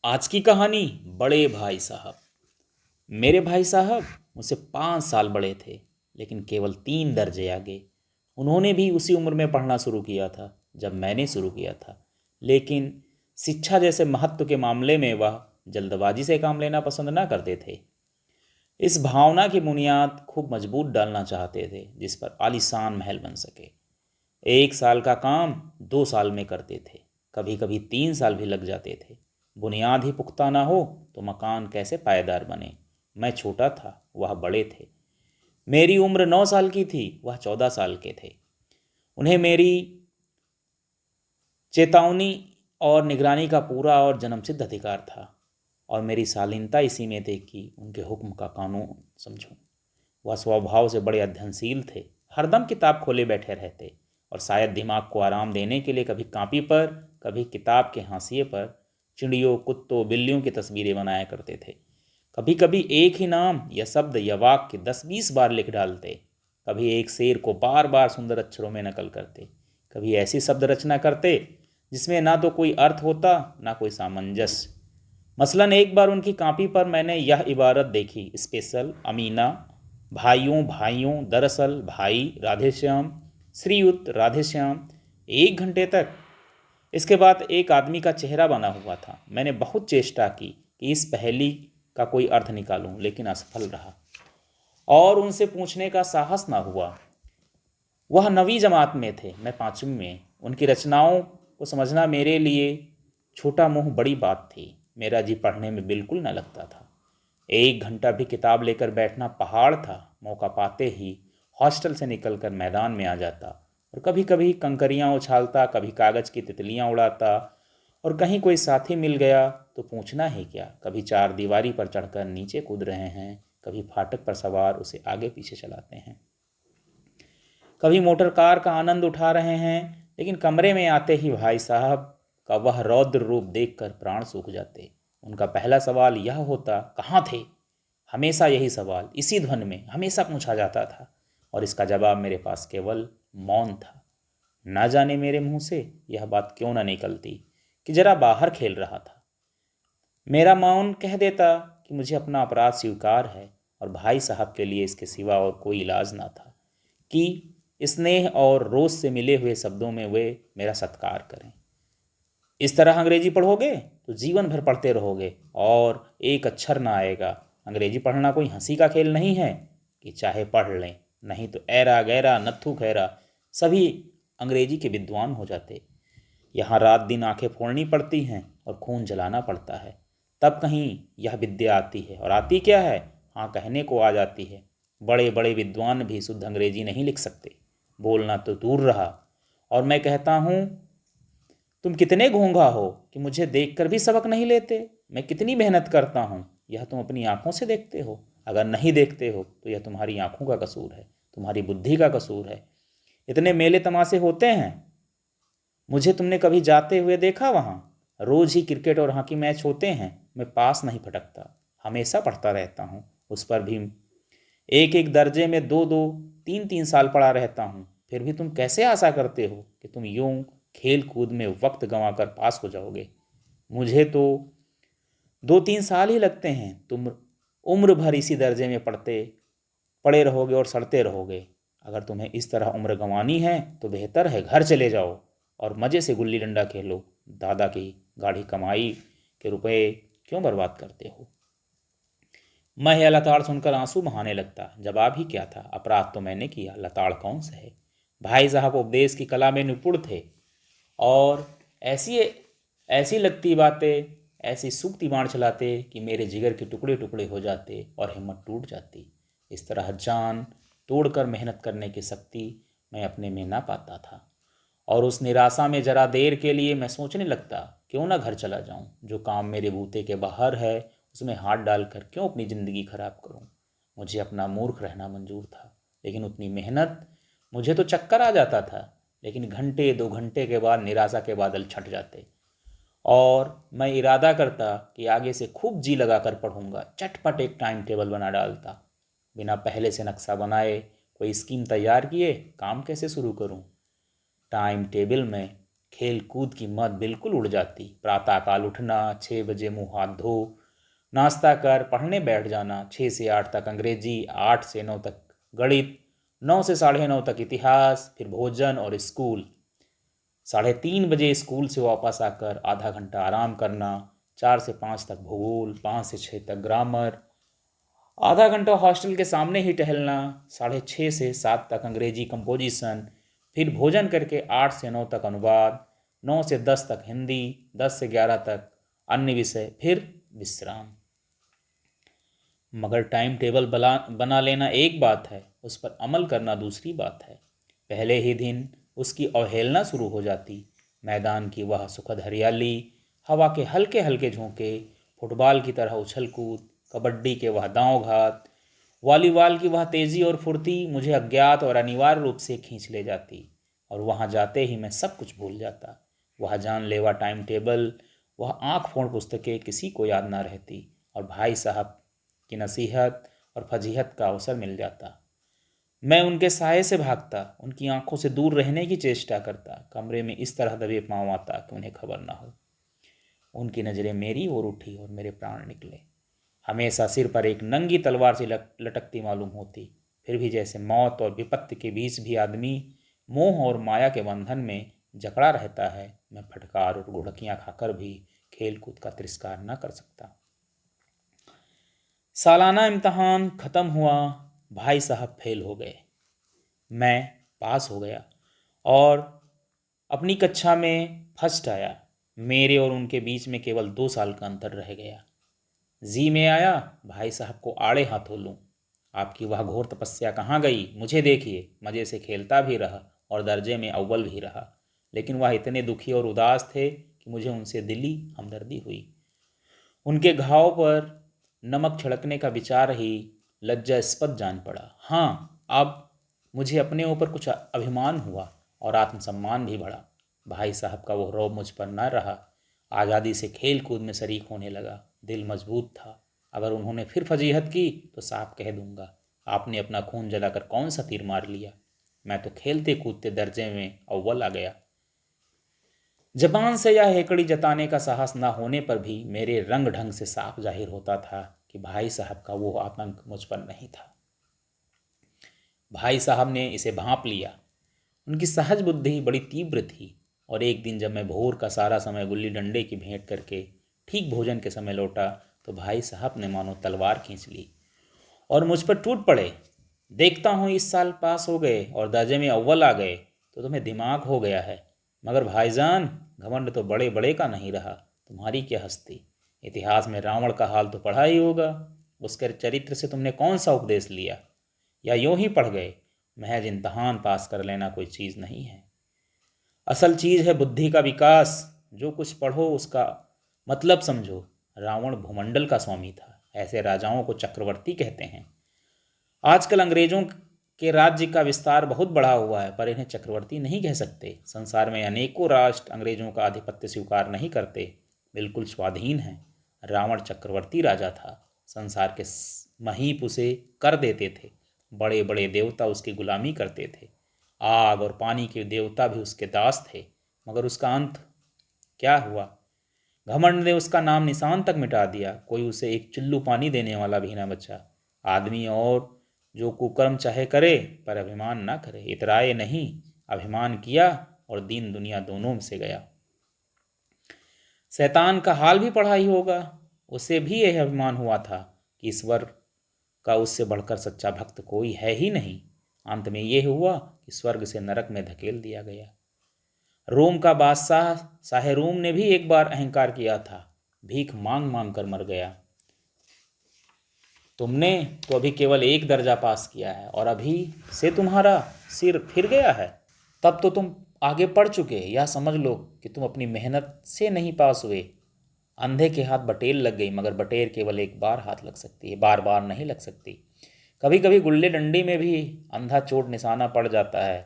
आज की कहानी बड़े भाई साहब। मेरे भाई साहब मुझसे 5 साल बड़े थे, लेकिन केवल 3 दर्जे आगे। उन्होंने भी उसी उम्र में पढ़ना शुरू किया था जब मैंने शुरू किया था, लेकिन शिक्षा जैसे महत्व के मामले में वह जल्दबाजी से काम लेना पसंद ना करते थे। इस भावना की बुनियाद खूब मजबूत डालना चाहते थे, जिस पर आलीशान महल बन सके। 1 साल का काम 2 साल में करते थे, कभी कभी 3 साल भी लग जाते थे। बुनियाद ही पुख्ता ना हो तो मकान कैसे पायदार बने। मैं छोटा था, वह बड़े थे। मेरी उम्र 9 साल की थी, वह 14 साल के थे। उन्हें मेरी चेतावनी और निगरानी का पूरा और जन्मसिद्ध अधिकार था, और मेरी शालीनता इसी में थी कि उनके हुक्म का कानून समझूं। वह स्वभाव से बड़े अध्ययनशील थे, हरदम किताब खोले बैठे रहते, और शायद दिमाग को आराम देने के लिए कभी कॉपी पर, कभी किताब के हाशिए पर चिड़ियों, कुत्तों, बिल्लियों की तस्वीरें बनाया करते थे। कभी कभी एक ही नाम या शब्द या वाक्य 10-20 बार लिख डालते। कभी एक शेर को बार बार सुंदर अक्षरों में नकल करते। कभी ऐसी शब्द रचना करते जिसमें ना तो कोई अर्थ होता, ना कोई सामंजस्य। मसलन एक बार उनकी कॉपी पर मैंने यह इबारत देखी, स्पेशल अमीना, भाइयों भाइयों, दरअसल भाई राधेश्याम, श्रीयुत राधेश्याम। 1 घंटे तक। इसके बाद एक आदमी का चेहरा बना हुआ था। मैंने बहुत चेष्टा की कि इस पहेली का कोई अर्थ निकालूं, लेकिन असफल रहा, और उनसे पूछने का साहस ना हुआ। वह नवी जमात में थे, मैं 5वीं में। उनकी रचनाओं को समझना मेरे लिए छोटा मुंह बड़ी बात थी। मेरा जी पढ़ने में बिल्कुल न लगता था। 1 घंटा भी किताब लेकर बैठना पहाड़ था। मौका पाते ही हॉस्टल से निकलकर मैदान में आ जाता, और कभी कभी कंकरियाँ उछालता, कभी कागज़ की तितलियाँ उड़ाता, और कहीं कोई साथी मिल गया तो पूछना ही क्या। कभी चार दीवारी पर चढ़कर नीचे कूद रहे हैं, कभी फाटक पर सवार उसे आगे पीछे चलाते हैं, कभी मोटर कार का आनंद उठा रहे हैं। लेकिन कमरे में आते ही भाई साहब का वह रौद्र रूप देखकर प्राण सूख जाते। उनका पहला सवाल यह होता, कहाँ थे। हमेशा यही सवाल इसी ध्वनि में हमेशा पूछा जाता था, और इसका जवाब मेरे पास केवल मौन था। ना जाने मेरे मुंह से यह बात क्यों ना निकलती कि जरा बाहर खेल रहा था। मेरा मौन कह देता कि मुझे अपना अपराध स्वीकार है, और भाई साहब के लिए इसके सिवा और कोई इलाज ना था कि स्नेह और रोष से मिले हुए शब्दों में वे मेरा सत्कार करें। इस तरह अंग्रेजी पढ़ोगे तो जीवन भर पढ़ते रहोगे और एक अक्षर ना आएगा। अंग्रेजी पढ़ना कोई हंसी का खेल नहीं है कि चाहे पढ़ लें, नहीं तो ऐरा गैरा नत्थु खैरा सभी अंग्रेजी के विद्वान हो जाते। यहाँ रात दिन आंखें फोड़नी पड़ती हैं और खून जलाना पड़ता है, तब कहीं यह विद्या आती है। और आती क्या है, हाँ कहने को आ जाती है। बड़े बड़े विद्वान भी शुद्ध अंग्रेजी नहीं लिख सकते, बोलना तो दूर रहा। और मैं कहता हूँ, तुम कितने घोंघा हो कि मुझे देखकर भी सबक नहीं लेते। मैं कितनी मेहनत करता हूँ, यह तुम अपनी आंखों से देखते हो। अगर नहीं देखते हो तो यह तुम्हारी आंखों का कसूर है, तुम्हारी बुद्धि का कसूर है। इतने मेले तमाशे होते हैं, मुझे तुमने कभी जाते हुए देखा वहाँ? रोज ही क्रिकेट और हॉकी मैच होते हैं, मैं पास नहीं फटकता, हमेशा पढ़ता रहता हूँ। उस पर भी एक एक दर्जे में 2-2, 3-3 साल पढ़ा रहता हूँ। फिर भी तुम कैसे आशा करते हो कि तुम यूं खेल कूद में वक्त गंवाकर पास हो जाओगे? मुझे तो 2-3 साल ही लगते हैं। तुम उम्र भर इसी दर्जे में पढ़ते पड़े रहोगे और सड़ते रहोगे। अगर तुम्हें इस तरह उम्र गंवानी है तो बेहतर है घर चले जाओ और मज़े से गुल्ली डंडा खेलो। दादा की गाढ़ी कमाई के रुपए क्यों बर्बाद करते हो? मैं यह लताड़ सुनकर आंसू बहाने लगता। जवाब ही क्या था, अपराध तो मैंने किया, लताड़ कौन सा है। भाई साहब उपदेश की कला में निपुण थे, और ऐसी ऐसी लगती बातें, ऐसी सूक्ति बाण चलाते कि मेरे जिगर के टुकड़े टुकड़े हो जाते और हिम्मत टूट जाती। इस तरह जान तोड़कर मेहनत करने की शक्ति मैं अपने में ना पाता था, और उस निराशा में जरा देर के लिए मैं सोचने लगता, क्यों ना घर चला जाऊं। जो काम मेरे बूते के बाहर है उसमें हाथ डालकर क्यों अपनी ज़िंदगी खराब करूं। मुझे अपना मूर्ख रहना मंजूर था, लेकिन उतनी मेहनत, मुझे तो चक्कर आ जाता था। लेकिन घंटे 2 घंटे के बाद निराशा के बादल छट जाते, और मैं इरादा करता कि आगे से खूब जी लगाकर पढ़ूंगा। चटपट एक टाइम टेबल बना डालता, बिना पहले से नक्शा बनाए, कोई स्कीम तैयार किए काम कैसे शुरू करूं। टाइम टेबल में खेल कूद की मद बिल्कुल उड़ जाती। प्रातःकाल उठना, 6 बजे मुंह हाथ धो नाश्ता कर पढ़ने बैठ जाना। 6 से 8 तक अंग्रेजी, 8 से 9 तक गणित, 9 से 9:30 तक इतिहास, फिर भोजन और स्कूल। 3:30 बजे स्कूल से वापस आकर आधा घंटा आराम करना। 4 से 5 तक भूगोल, 5 से 6 तक ग्रामर, आधा घंटा हॉस्टल के सामने ही टहलना। 6:30 से 7 तक अंग्रेजी कंपोजिशन, फिर भोजन करके 8 से 9 तक अनुवाद, 9 से 10 तक हिंदी, 10 से 11 तक अन्य विषय, फिर विश्राम। मगर टाइम टेबल बना लेना एक बात है, उस पर अमल करना दूसरी बात है। पहले ही दिन उसकी अवहेलना शुरू हो जाती। मैदान की वह सुखद हरियाली, हवा के हल्के हल्के झोंके, फुटबॉल की तरह उछल कूद, कबड्डी के वह दांव घात, वॉलीबॉल की वह तेज़ी और फुर्ती मुझे अज्ञात और अनिवार्य रूप से खींच ले जाती। और वहाँ जाते ही मैं सब कुछ भूल जाता। वह जानलेवा टाइम टेबल, वह आँख फोड़ पुस्तकें किसी को याद ना रहती, और भाई साहब की नसीहत और फजीहत का अवसर मिल जाता। मैं उनके साये से भागता, उनकी आंखों से दूर रहने की चेष्टा करता, कमरे में इस तरह दबे पाँव आता कि उन्हें खबर ना हो। उनकी नज़रें मेरी ओर उठी और मेरे प्राण निकले। हमेशा सिर पर एक नंगी तलवार से लटकती मालूम होती। फिर भी जैसे मौत और विपत्ति के बीच भी आदमी मोह और माया के बंधन में जकड़ा रहता है, मैं फटकार और घुड़कियां खाकर भी खेल कूद का तिरस्कार न कर सकता। सालाना इम्तहान ख़त्म हुआ। भाई साहब फेल हो गए, मैं पास हो गया और अपनी कक्षा में फर्स्ट आया। मेरे और उनके बीच में केवल 2 साल का अंतर रह गया। जी में आया, भाई साहब को आड़े हाथों लूँ। आपकी वह घोर तपस्या कहाँ गई? मुझे देखिए, मज़े से खेलता भी रहा और दर्जे में अव्वल भी रहा। लेकिन वह इतने दुखी और उदास थे कि मुझे उनसे दिली हमदर्दी हुई। उनके घाव पर नमक छिड़कने का विचार ही लज्जास्पद जान पड़ा। हाँ, अब मुझे अपने ऊपर कुछ अभिमान हुआ और आत्मसम्मान भी बढ़ा। भाई साहब का वो रौब मुझ पर न रहा। आज़ादी से खेल कूद में शरीक होने लगा। दिल मजबूत था। अगर उन्होंने फिर फजीहत की तो साफ कह दूंगा, आपने अपना खून जलाकर कौन सा तीर मार लिया? मैं तो खेलते कूदते दर्जे में अव्वल आ गया। जबान से यह हेकड़ी जताने का साहस न होने पर भी मेरे रंग ढंग से साफ जाहिर होता था कि भाई साहब का वो आतंक मुझ पर नहीं था। भाई साहब ने इसे भांप लिया। उनकी सहज बुद्धि बड़ी तीव्र थी। और एक दिन जब मैं भोर का सारा समय गुल्ली डंडे की भेंट करके ठीक भोजन के समय लौटा, तो भाई साहब ने मानो तलवार खींच ली और मुझ पर टूट पड़े। देखता हूँ इस साल पास हो गए और दर्जे में अव्वल आ गए तो तुम्हें दिमाग हो गया है। मगर भाईजान, घमंड तो बड़े बड़े का नहीं रहा, तुम्हारी क्या हस्ती। इतिहास में रावण का हाल तो पढ़ा ही होगा। उसके चरित्र से तुमने कौन सा उपदेश लिया, या यूं ही पढ़ गए? महज इम्तहान पास कर लेना कोई चीज़ नहीं है। असल चीज़ है बुद्धि का विकास। जो कुछ पढ़ो उसका मतलब समझो। रावण भूमंडल का स्वामी था। ऐसे राजाओं को चक्रवर्ती कहते हैं। आजकल अंग्रेजों के राज्य का विस्तार बहुत बढ़ा हुआ है, पर इन्हें चक्रवर्ती नहीं कह सकते। संसार में अनेकों राष्ट्र अंग्रेजों का आधिपत्य स्वीकार नहीं करते, बिल्कुल स्वाधीन हैं। रावण चक्रवर्ती राजा था। संसार के महीप उसे कर देते थे। बड़े बड़े देवता उसकी गुलामी करते थे। आग और पानी के देवता भी उसके दास थे। मगर उसका अंत क्या हुआ? घमंड ने उसका नाम निशान तक मिटा दिया। कोई उसे एक चुल्लू पानी देने वाला भी न बचा। आदमी और जो कुकर्म चाहे करे, पर अभिमान ना करे। इतराए नहीं, अभिमान किया और दीन दुनिया दोनों में से गया। शैतान का हाल भी पढ़ा ही होगा। उसे भी यह अभिमान हुआ था कि ईश्वर का उससे बढ़कर सच्चा भक्त कोई है ही नहीं। अंत में यह हुआ कि स्वर्ग से नरक में धकेल दिया गया। रोम का बादशाह शाह रोम ने भी एक बार अहंकार किया था, भीख मांग मांग कर मर गया। तुमने तो अभी केवल एक दर्जा पास किया है और अभी से तुम्हारा सिर फिर गया है। तब तो तुम आगे पढ़ चुके, या समझ लो कि तुम अपनी मेहनत से नहीं पास हुए। अंधे के हाथ बटेर लग गई, मगर बटेर केवल एक बार हाथ लग सकती है, बार बार नहीं लग सकती। कभी कभी गुल्ले डंडी में भी अंधा चोट निशाना पड़ जाता है।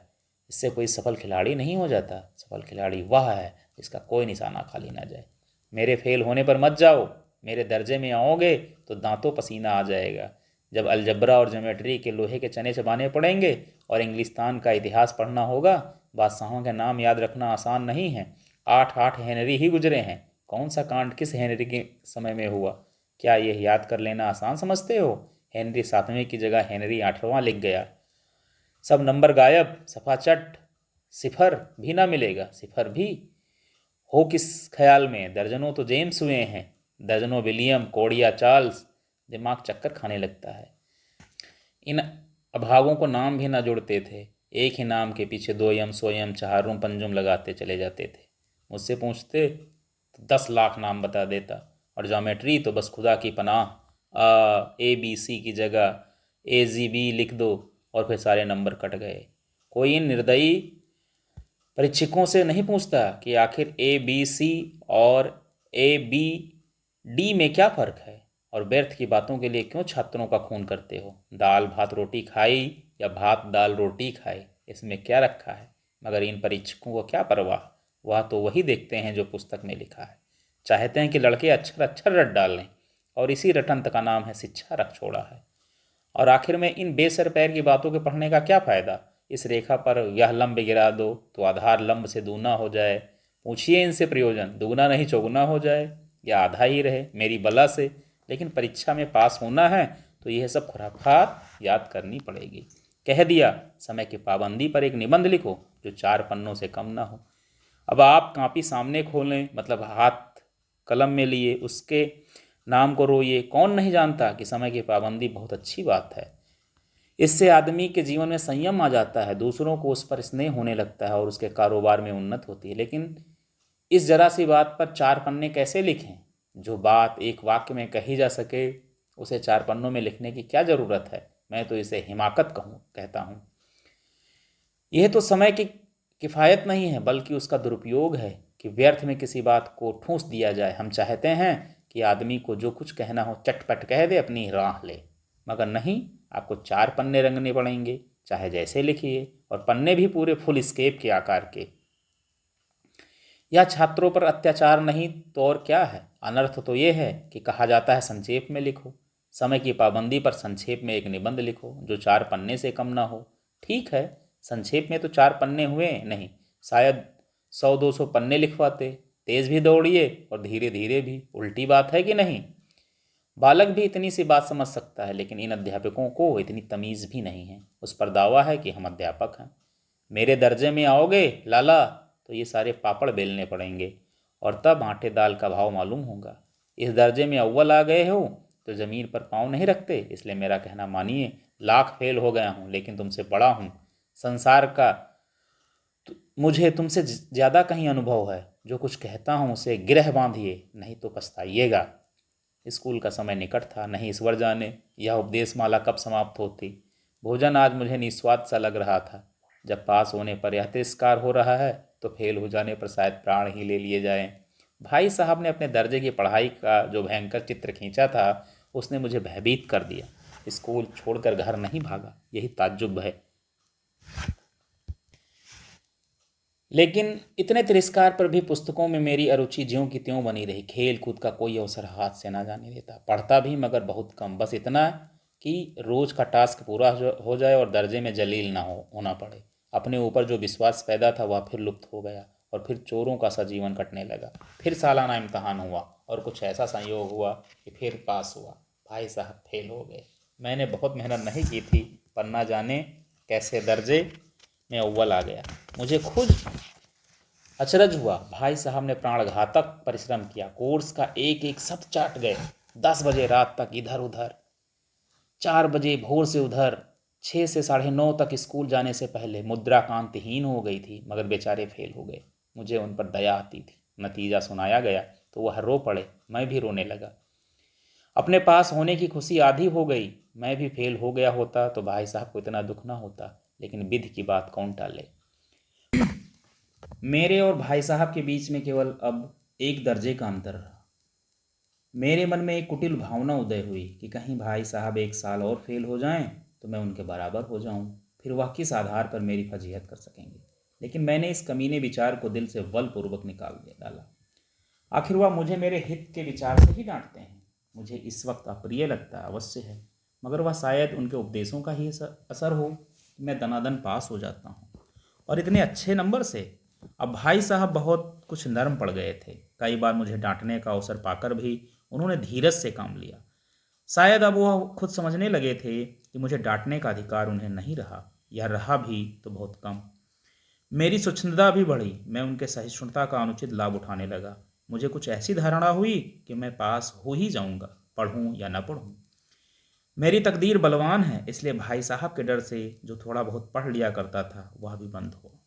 इससे कोई सफल खिलाड़ी नहीं हो जाता। सफल खिलाड़ी वह है जिसका कोई निशाना खाली ना जाए। मेरे फेल होने पर मत जाओ। मेरे दर्जे में आओगे तो दांतों पसीना आ जाएगा। जब अलजबरा और ज्योमेट्री के लोहे के चने चबाने पड़ेंगे और इंग्लिस्तान का इतिहास पढ़ना होगा, बादशाहों के नाम याद रखना आसान नहीं है। 8 हेनरी ही गुजरे हैं। कौन सा कांड किस हेनरी के समय में हुआ, क्या यह याद कर लेना आसान समझते हो? हेनरी 7वें की जगह हेनरी 8वां लिख गया। सब नंबर गायब, सफा चट, सिफर भी ना मिलेगा। सिफर भी हो किस ख्याल में? दर्जनों तो जेम्स हुए हैं, दर्जनों विलियम, कोड़िया चार्ल्स। दिमाग चक्कर खाने लगता है। इन अभागों को नाम भी ना जुड़ते थे। एक ही नाम के पीछे 2 यम, 100 यम, 4 पंजुम लगाते चले जाते थे। मुझसे पूछते तो 10 लाख नाम बता देता। और ज्योमेट्री तो बस खुदा की पनाह, ABC की जगह AGB लिख दो और फिर सारे नंबर कट गए। कोई इन निर्दयी परीक्षकों से नहीं पूछता कि आखिर ABC और ABD में क्या फ़र्क है, और व्यर्थ की बातों के लिए क्यों छात्रों का खून करते हो? दाल भात रोटी खाई या भात दाल रोटी खाई, इसमें क्या रखा है? मगर इन परीक्षकों को क्या परवाह, वह तो वही देखते हैं जो पुस्तक में लिखा है। चाहते हैं कि लड़के अक्षर अक्षर रट डाल लें, और इसी रटंत का नाम है शिक्षा रख छोड़ा है। और आखिर में इन बेसर पैर की बातों के पढ़ने का क्या फ़ायदा? इस रेखा पर यह लंब गिरा दो तो आधार लंब से दूना हो जाए। पूछिए इनसे प्रयोजन, दुगना नहीं चौगुना हो जाए या आधा ही रहे मेरी बला से। लेकिन परीक्षा में पास होना है तो यह सब खुराफात याद करनी पड़ेगी। कह दिया, समय की पाबंदी पर एक निबंध लिखो जो 4 पन्नों से कम ना हो। अब आप कापी सामने खोलें, मतलब हाथ कलम में लिए उसके नाम को रोइए। कौन नहीं जानता कि समय की पाबंदी बहुत अच्छी बात है। इससे आदमी के जीवन में संयम आ जाता है, दूसरों को उस पर स्नेह होने लगता है और उसके कारोबार में उन्नत होती है। लेकिन इस जरा सी बात पर 4 पन्ने कैसे लिखें? जो बात एक वाक्य में कही जा सके उसे 4 पन्नों में लिखने की क्या ज़रूरत है? मैं तो इसे हिमाकत कहता हूँ। यह तो समय की किफ़ायत नहीं है बल्कि उसका दुरुपयोग है कि व्यर्थ में किसी बात को ठूंस दिया जाए। हम चाहते हैं कि आदमी को जो कुछ कहना हो चटपट कह दे, अपनी राह ले, मगर नहीं, आपको 4 पन्ने रंगने पड़ेंगे, चाहे जैसे लिखिए, और पन्ने भी पूरे फुल स्केप के आकार के। यह छात्रों पर अत्याचार नहीं तो और क्या है? अनर्थ तो यह है कि कहा जाता है संक्षेप में लिखो। समय की पाबंदी पर संक्षेप में एक निबंध लिखो जो 4 पन्ने से कम ना हो। ठीक है, संक्षेप में तो 4 पन्ने हुए नहीं, शायद 100-200 पन्ने लिखवाते। तेज भी दौड़िए और धीरे धीरे भी। उल्टी बात है कि नहीं? बालक भी इतनी सी बात समझ सकता है, लेकिन इन अध्यापकों को इतनी तमीज़ भी नहीं है। उस पर दावा है कि हम अध्यापक हैं। मेरे दर्जे में आओगे लाला तो ये सारे पापड़ बेलने पड़ेंगे, और तब आटे दाल का भाव मालूम होगा। इस दर्जे में अव्वल आ गए हो तो ज़मीन पर पाँव नहीं रखते, इसलिए मेरा कहना मानिए। लाख फेल हो गया हूँ लेकिन तुमसे बड़ा हूँ। संसार का मुझे तुमसे ज़्यादा कहीं अनुभव है। जो कुछ कहता हूँ उसे गिरह बांधिए, नहीं तो पछताइएगा। स्कूल का समय निकट था, नहीं ईश्वर जाने यह उपदेश माला कब समाप्त होती। भोजन आज मुझे निस्वाद सा लग रहा था। जब पास होने पर यह तिरस्कार हो रहा है तो फेल हो जाने पर शायद प्राण ही ले लिए जाएं। भाई साहब ने अपने दर्जे की पढ़ाई का जो भयंकर चित्र खींचा था उसने मुझे भयभीत कर दिया। स्कूल छोड़कर घर नहीं भागा, यही ताज्जुब है। लेकिन इतने तिरस्कार पर भी पुस्तकों में मेरी अरुचि ज्यों की त्यों बनी रही। खेल कूद का कोई अवसर हाथ से ना जाने देता। पढ़ता भी मगर बहुत कम, बस इतना कि रोज का टास्क पूरा हो जाए और दर्जे में जलील ना होना पड़े। अपने ऊपर जो विश्वास पैदा था वह फिर लुप्त हो गया और फिर चोरों का सा जीवन कटने लगा। फिर सालाना इम्तहान हुआ और कुछ ऐसा संयोग हुआ कि फिर पास हुआ। भाई साहब फेल हो गए। मैंने बहुत मेहनत नहीं की थी, पर ना जाने कैसे दर्जे में अव्वल आ गया। मुझे खुद अचरज हुआ। भाई साहब ने प्राणघातक परिश्रम किया, कोर्स का एक एक शब्द चाट गए। 10 बजे रात तक इधर उधर, 4 बजे भोर से उधर, 6 से 9:30 तक स्कूल जाने से पहले मुद्रा कांतिहीन हो गई थी, मगर बेचारे फेल हो गए। मुझे उन पर दया आती थी। नतीजा सुनाया गया तो वह रो पड़े, मैं भी रोने लगा। अपने पास होने की खुशी आधी हो गई। मैं भी फेल हो गया होता तो भाई साहब को इतना दुख ना होता, लेकिन विधि की बात कौन टाले। मेरे और भाई साहब के बीच में केवल अब एक दर्जे का अंतर रहा। मेरे मन में एक कुटिल भावना उदय हुई कि कहीं भाई साहब 1 साल और फेल हो जाएं तो मैं उनके बराबर हो जाऊं, फिर वह किस आधार पर मेरी फजीहत कर सकेंगे। लेकिन मैंने इस कमीने विचार को दिल से बलपूर्वक निकाल दिया डाला। आखिर वह मुझे मेरे हित के विचार से ही डांटते हैं। मुझे इस वक्त अप्रिय लगता अवश्य है, मगर वह शायद उनके उपदेशों का ही असर हो कि मैं दनादन पास हो जाता हूँ। और इतने अच्छे नंबर से। अब भाई साहब बहुत कुछ नर्म पड़ गए थे। कई बार मुझे डांटने का अवसर पाकर भी उन्होंने धीरज से काम लिया। शायद अब वो खुद समझने लगे थे कि मुझे डांटने का अधिकार उन्हें नहीं रहा, या रहा भी तो बहुत कम। मेरी स्वच्छंदता भी बढ़ी। मैं उनके सहिष्णुता का अनुचित लाभ उठाने लगा। मुझे कुछ ऐसी धारणा हुई कि मैं पास हो ही जाऊंगा, पढ़ूं या न पढ़ूं। मेरी तकदीर बलवान है, इसलिए भाई साहब के डर से जो थोड़ा बहुत पढ़ लिया करता था वह भी बंद हुआ।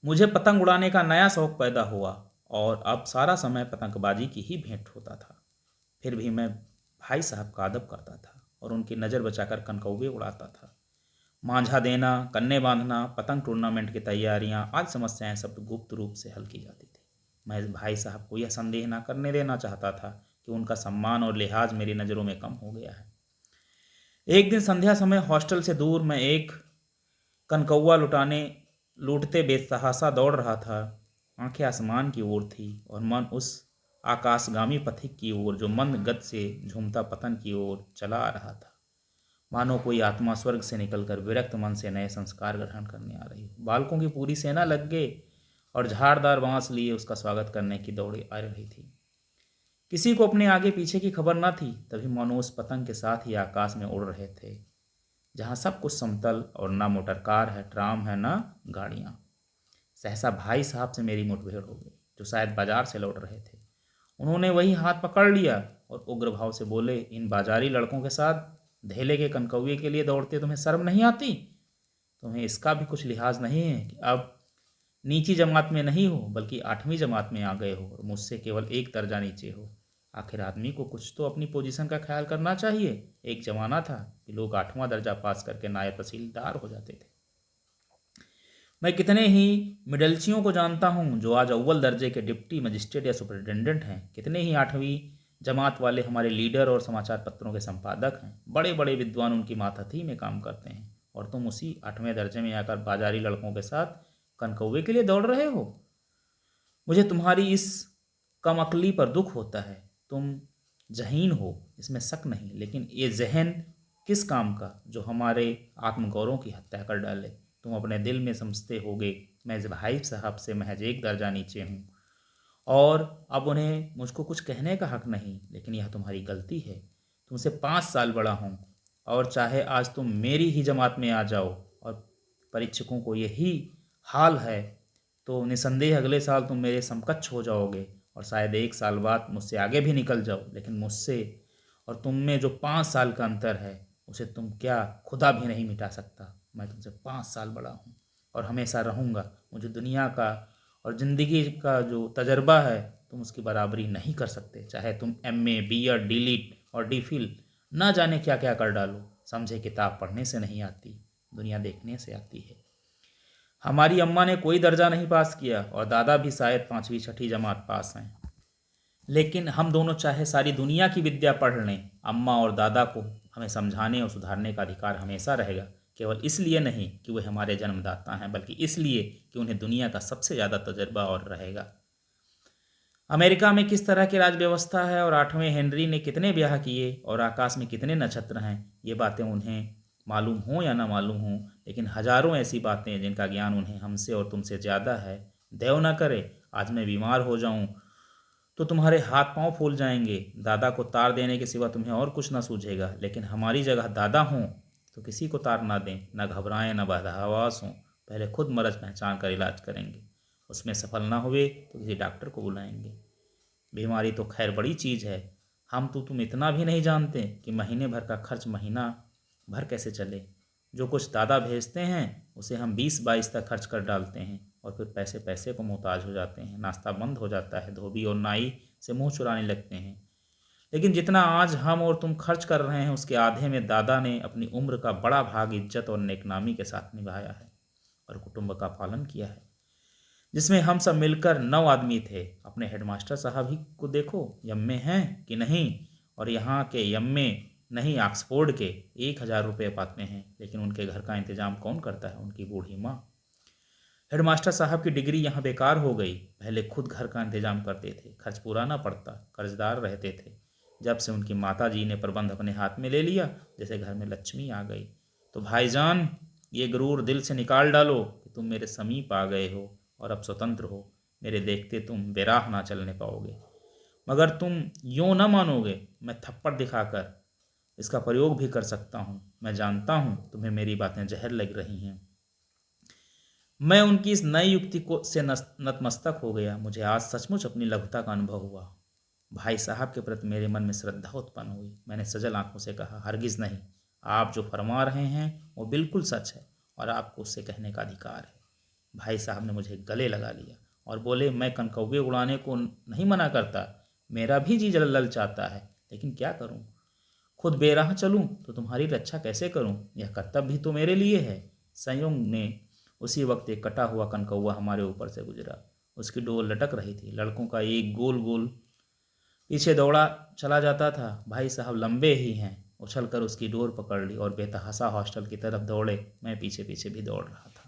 मुझे पतंग उड़ाने का नया शौक पैदा हुआ और अब सारा समय पतंगबाजी की ही भेंट होता था। फिर भी मैं भाई साहब का अदब करता था और उनकी नज़र बचाकर कनकौवे उड़ाता था। मांझा देना, कन्ने बांधना, पतंग टूर्नामेंट की तैयारियां, आज समस्याएं सब गुप्त रूप से हल की जाती थी। मैं इस भाई साहब को यह संदेह ना करने देना चाहता था कि उनका सम्मान और लिहाज मेरी नज़रों में कम हो गया है। एक दिन संध्या समय हॉस्टल से दूर मैं एक कनकौवा लूटते बेतहाशा दौड़ रहा था। आंखें आसमान की ओर थी और मन उस आकाशगामी पथिक की ओर जो मंद गति से झूमता पतन की ओर चला आ रहा था। मानो कोई आत्मा स्वर्ग से निकलकर विरक्त मन से नए संस्कार ग्रहण करने आ रही हो। बालकों की पूरी सेना लग गए और झाड़दार बांस लिए उसका स्वागत करने की दौड़े आ रही थी। किसी को अपने आगे पीछे की खबर न थी। तभी मानो उस पतंग के साथ ही आकाश में उड़ रहे थे, जहाँ सब कुछ समतल और ना मोटर कार है, ट्राम है, ना गाड़ियाँ। सहसा भाई साहब से मेरी मुठभेड़ हो गई, जो शायद बाजार से लौट रहे थे। उन्होंने वही हाथ पकड़ लिया और उग्र भाव से बोले, इन बाजारी लड़कों के साथ धेले के कनकौवे के लिए दौड़ते तुम्हें शर्म नहीं आती? तुम्हें इसका भी कुछ लिहाज नहीं है कि अब नीची जमात में नहीं हो बल्कि 8वीं जमात में आ गए हो और मुझसे केवल एक दर्जा नीचे हो। आखिर आदमी को कुछ तो अपनी पोजीशन का ख्याल करना चाहिए। एक जमाना था कि लोग 8वां दर्जा पास करके नायब तहसीलदार हो जाते थे। मैं कितने ही मिडलचियों को जानता हूँ जो आज अव्वल दर्जे के डिप्टी मजिस्ट्रेट या सुपरिटेंडेंट हैं। कितने ही 8वीं जमात वाले हमारे लीडर और समाचार पत्रों के संपादक हैं। बड़े बड़े विद्वान उनकी मातहती में काम करते हैं और तुम उसी 8वें दर्जे में आकर बाजारी लड़कों के साथ कनकौवे के लिए दौड़ रहे हो। मुझे तुम्हारी इस कम अकली पर दुख होता है। तुम जहीन हो, इसमें शक नहीं, लेकिन ये जहन किस काम का जो हमारे आत्मगौरव की हत्या कर डाले। तुम अपने दिल में समझते होगे मैं इस भाई साहब से महज एक दर्जा नीचे हूँ और अब उन्हें मुझको कुछ कहने का हक नहीं, लेकिन यह तुम्हारी गलती है। तुमसे 5 साल बड़ा हूँ और चाहे आज तुम मेरी ही जमात में आ जाओ और परीक्षकों को यही हाल है तो निसंदेह अगले साल तुम मेरे समकक्ष हो जाओगे और शायद 1 साल बाद मुझसे आगे भी निकल जाओ। लेकिन मुझसे और तुम में जो 5 साल का अंतर है उसे तुम क्या खुदा भी नहीं मिटा सकता। मैं तुमसे 5 साल बड़ा हूँ और हमेशा रहूँगा। मुझे दुनिया का और ज़िंदगी का जो तजर्बा है तुम उसकी बराबरी नहीं कर सकते। चाहे तुम MA, B.Ed, डीलिट और DPhil ना जाने क्या क्या कर डालो। समझे किताब पढ़ने से नहीं आती, दुनिया देखने से आती है। हमारी अम्मा ने कोई दर्जा नहीं पास किया और दादा भी शायद 5वीं 6ठी जमात पास हैं, लेकिन हम दोनों चाहे सारी दुनिया की विद्या पढ़ लें, अम्मा और दादा को हमें समझाने और सुधारने का अधिकार हमेशा रहेगा। केवल इसलिए नहीं कि वे हमारे जन्मदाता हैं, बल्कि इसलिए कि उन्हें दुनिया का सबसे ज़्यादा तजर्बा और रहेगा। अमेरिका में किस तरह की राज व्यवस्था है और 8वें हेनरी ने कितने ब्याह किए और आकाश में कितने नक्षत्र हैं, ये बातें उन्हें मालूम हो या ना मालूम हो, लेकिन हजारों ऐसी बातें जिनका ज्ञान उन्हें हमसे और तुमसे ज़्यादा है। देव ना करे आज मैं बीमार हो जाऊं तो तुम्हारे हाथ पांव फूल जाएंगे। दादा को तार देने के सिवा तुम्हें और कुछ ना सूझेगा, लेकिन हमारी जगह दादा हों तो किसी को तार ना दें, ना घबराएं, ना बदहवास हों। पहले खुद मरज पहचान कर इलाज करेंगे, उसमें सफल ना हुए तो किसी डॉक्टर को बुलाएंगे। बीमारी तो खैर बड़ी चीज़ है। हम तो तुम इतना भी नहीं जानते कि महीने भर का खर्च महीना भर कैसे चले। जो कुछ दादा भेजते हैं उसे हम 20-22 तक खर्च कर डालते हैं और फिर पैसे पैसे को मोहताज हो जाते हैं। नाश्ता बंद हो जाता है, धोबी और नाई से मुंह चुराने लगते हैं। लेकिन जितना आज हम और तुम खर्च कर रहे हैं उसके आधे में दादा ने अपनी उम्र का बड़ा भाग इज्जत और नेकनामी के साथ निभाया है और कुटुंब का पालन किया है, जिसमें हम सब मिलकर 9 आदमी थे। अपने हेडमास्टर साहब ही को देखो, यम्मे हैं कि नहीं, और यहाँ के यम्मे नहीं ऑक्सफोर्ड के 1000 रुपये पाते हैं, लेकिन उनके घर का इंतजाम कौन करता है? उनकी बूढ़ी माँ। हेडमास्टर साहब की डिग्री यहाँ बेकार हो गई। पहले खुद घर का इंतजाम करते थे, खर्च पूरा ना पड़ता, कर्जदार रहते थे। जब से उनकी माता जी ने प्रबंध अपने हाथ में ले लिया, जैसे घर में लक्ष्मी आ गई। तो भाईजान ये गुरूर दिल से निकाल डालो कि तुम मेरे समीप आ गए हो और अब स्वतंत्र हो। मेरे देखते तुम बेराह ना चलने पाओगे, मगर तुम यूं न मानोगे। मैं थप्पड़ दिखाकर इसका प्रयोग भी कर सकता हूँ। मैं जानता हूँ तुम्हें मेरी बातें जहर लग रही हैं। मैं उनकी इस नई युक्ति को से नतमस्तक हो गया। मुझे आज सचमुच अपनी लघुता का अनुभव हुआ। भाई साहब के प्रति मेरे मन में श्रद्धा उत्पन्न हुई। मैंने सजल आंखों से कहा, हरगिज नहीं। आप जो फरमा रहे हैं वो बिल्कुल सच है और आपको उससे कहने का अधिकार है। भाई साहब ने मुझे गले लगा लिया और बोले, मैं कनकौवे उड़ाने को नहीं मना करता। मेरा भी जी लल चाहता है, लेकिन क्या करूं? खुद बेराह चलूं तो तुम्हारी रक्षा कैसे करूं? यह कर्तव्य भी तो मेरे लिए है। संयोग ने उसी वक्त एक कटा हुआ कनकौवा हमारे ऊपर से गुजरा। उसकी डोर लटक रही थी। लड़कों का एक गोल गोल पीछे दौड़ा चला जाता था। भाई साहब लंबे ही हैं, उछल कर उसकी डोर पकड़ ली और बेतहाशा हॉस्टल की तरफ दौड़े। मैं पीछे पीछे भी दौड़ रहा था।